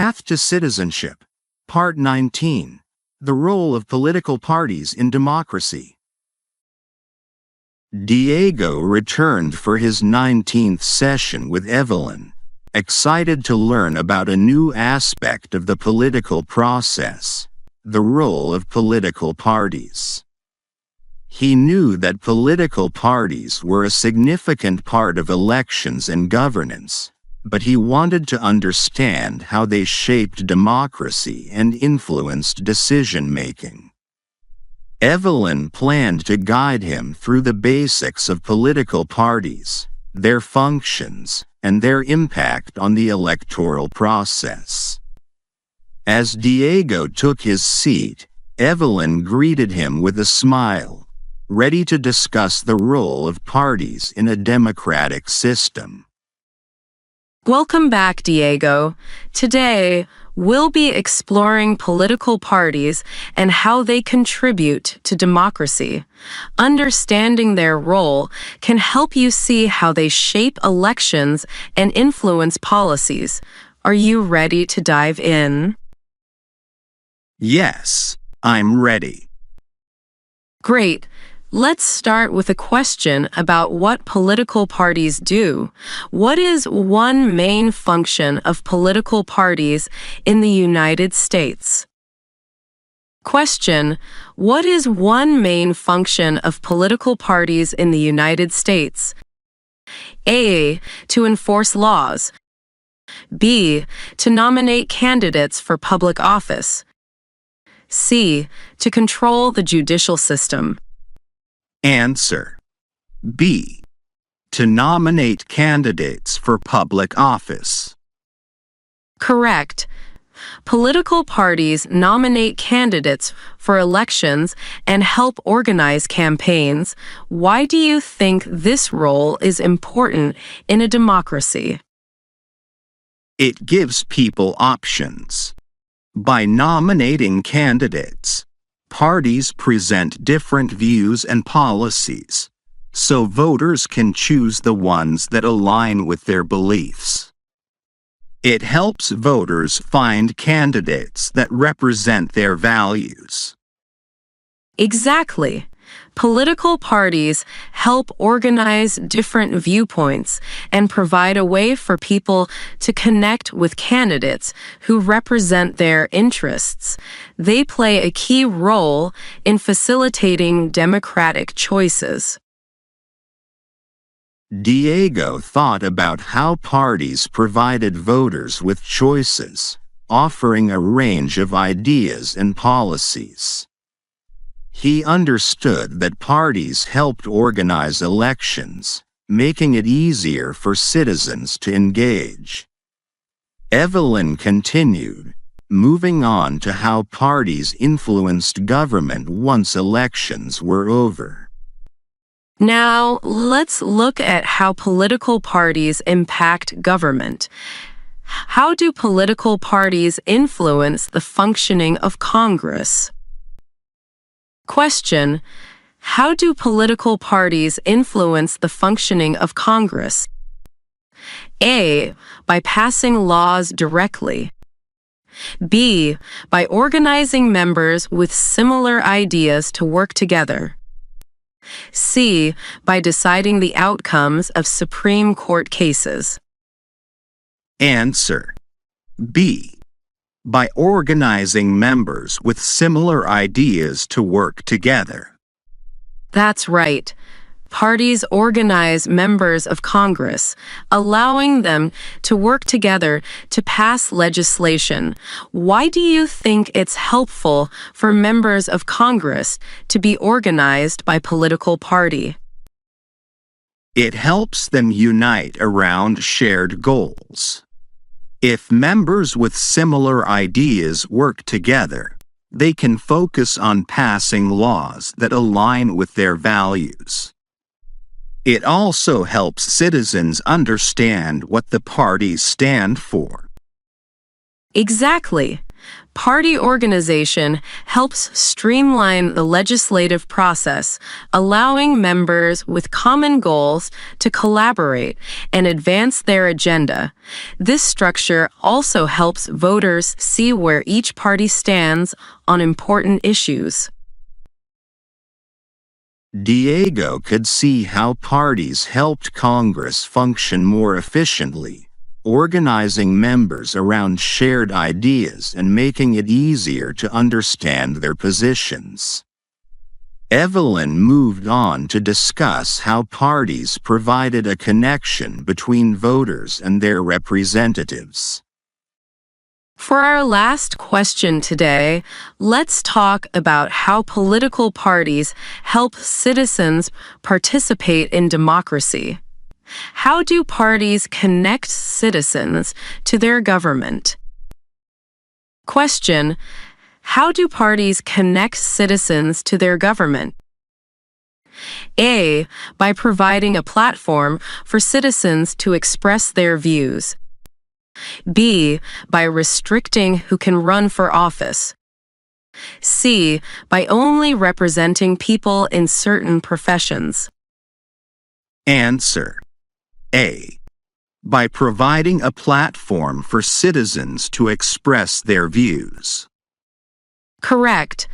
Path to Citizenship, Part 19. The Role of Political Parties in Democracy. Diego returned for his 19th session with Evelyn, excited to learn about a new aspect of the political process, the role of political parties. He knew that political parties were a significant part of elections and governance, but he wanted to understand how they shaped democracy and influenced decision-making. Evelyn planned to guide him through the basics of political parties, their functions, and their impact on the electoral process. As Diego took his seat, Evelyn greeted him with a smile, ready to discuss the role of parties in a democratic system. Welcome back, Diego. Today, we'll be exploring political parties and how they contribute to democracy. Understanding their role can help you see how they shape elections and influence policies. Are you ready to dive in? Yes, I'm ready. Great. Let's start with a question about what political parties do. What is one main function of political parties in the United States? Question: What is one main function of political parties in the United States? A. To enforce laws. B. To nominate candidates for public office. C. To control the judicial system. Answer: B. To nominate candidates for public office. Correct. Political parties nominate candidates for elections and help organize campaigns. Why do you think this role is important in a democracy? It gives people options. By nominating candidates, parties present different views and policies, so voters can choose the ones that align with their beliefs. It helps voters find candidates that represent their values. Exactly. Political parties help organize different viewpoints and provide a way for people to connect with candidates who represent their interests. They play a key role in facilitating democratic choices. Diego thought about how parties provided voters with choices, offering a range of ideas and policies. He understood that parties helped organize elections, making it easier for citizens to engage. Evelyn continued, moving on to how parties influenced government once elections were over. Now, let's look at how political parties impact government. How do political parties influence the functioning of Congress? Question: How do political parties influence the functioning of Congress? A. By passing laws directly. B. By organizing members with similar ideas to work together. C. By deciding the outcomes of Supreme Court cases. Answer: B. By organizing members with similar ideas to work together. That's right. Parties organize members of Congress, allowing them to work together to pass legislation. Why do you think it's helpful for members of Congress to be organized by political party? It helps them unite around shared goals. If members with similar ideas work together, they can focus on passing laws that align with their values. It also helps citizens understand what the parties stand for. Exactly. Party organization helps streamline the legislative process, allowing members with common goals to collaborate and advance their agenda. This structure also helps voters see where each party stands on important issues. Diego could see how parties helped Congress function more efficiently, organizing members around shared ideas and making it easier to understand their positions. Evelyn moved on to discuss how parties provided a connection between voters and their representatives. For our last question today, let's talk about how political parties help citizens participate in democracy. How do parties connect citizens to their government? Question: how do parties connect citizens to their government? A. By providing a platform for citizens to express their views. B. By restricting who can run for office. C. By only representing people in certain professions. Answer: A. By providing a platform for citizens to express their views. Correct.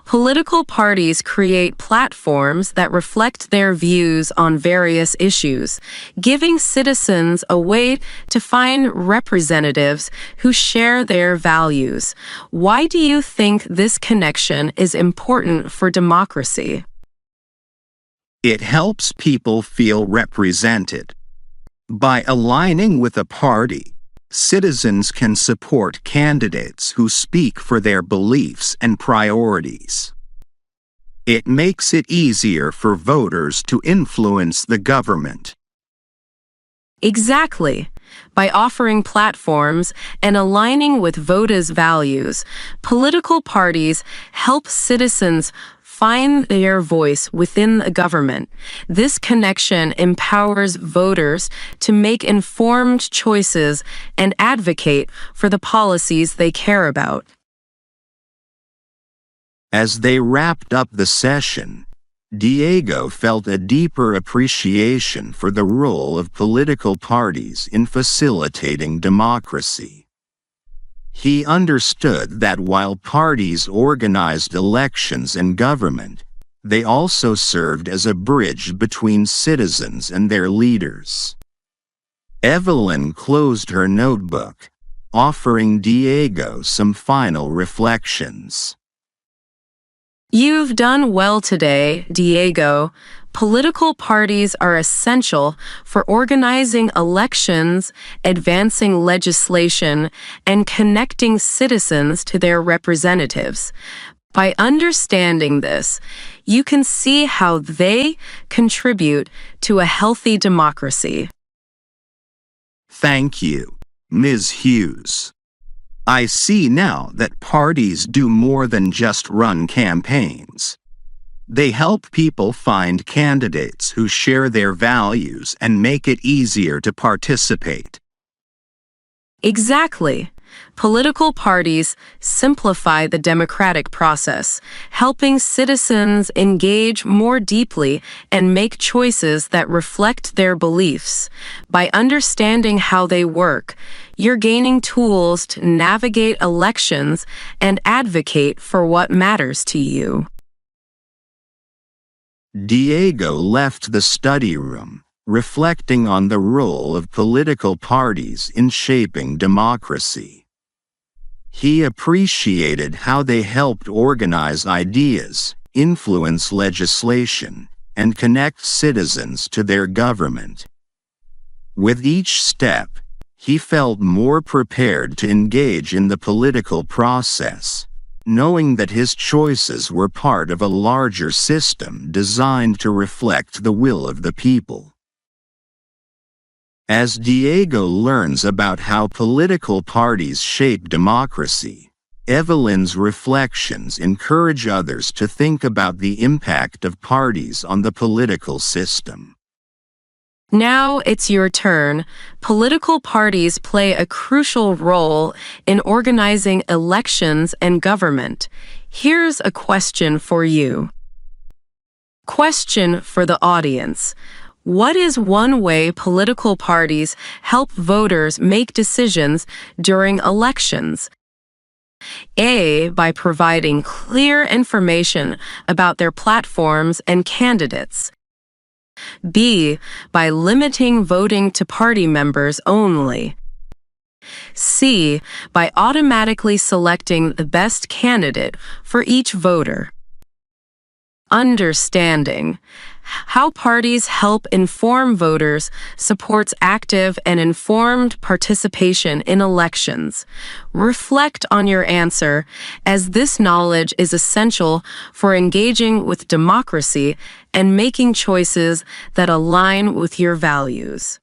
Political parties create platforms that reflect their views on various issues, giving citizens a way to find representatives who share their values. Why do you think this connection is important for democracy? It helps people feel represented. By aligning with a party, citizens can support candidates who speak for their beliefs and priorities. It makes it easier for voters to influence the government. Exactly. By offering platforms and aligning with voters' values, political parties help citizens find their voice within the government. This connection empowers voters to make informed choices and advocate for the policies they care about. As they wrapped up the session, Diego felt a deeper appreciation for the role of political parties in facilitating democracy. He understood that while parties organized elections and government, they also served as a bridge between citizens and their leaders. Evelyn closed her notebook, offering Diego some final reflections. You've done well today, Diego. Political parties are essential for organizing elections, advancing legislation, and connecting citizens to their representatives. By understanding this, you can see how they contribute to a healthy democracy. Thank you, Ms. Hughes. I see now that parties do more than just run campaigns. They help people find candidates who share their values and make it easier to participate. Exactly. Political parties simplify the democratic process, helping citizens engage more deeply and make choices that reflect their beliefs. By understanding how they work, you're gaining tools to navigate elections and advocate for what matters to you. Diego left the study room, reflecting on the role of political parties in shaping democracy. He appreciated how they helped organize ideas, influence legislation, and connect citizens to their government. With each step, he felt more prepared to engage in the political process, knowing that his choices were part of a larger system designed to reflect the will of the people. As Diego learns about how political parties shape democracy, Evelyn's reflections encourage others to think about the impact of parties on the political system. Now it's your turn. Political parties play a crucial role in organizing elections and government. Here's a question for you. Question for the audience. What is one way political parties help voters make decisions during elections? A, by providing clear information about their platforms and candidates. B, by limiting voting to party members only. C, by automatically selecting the best candidate for each voter. Understanding. How parties help inform voters supports active and informed participation in elections. Reflect on your answer, as this knowledge is essential for engaging with democracy and making choices that align with your values.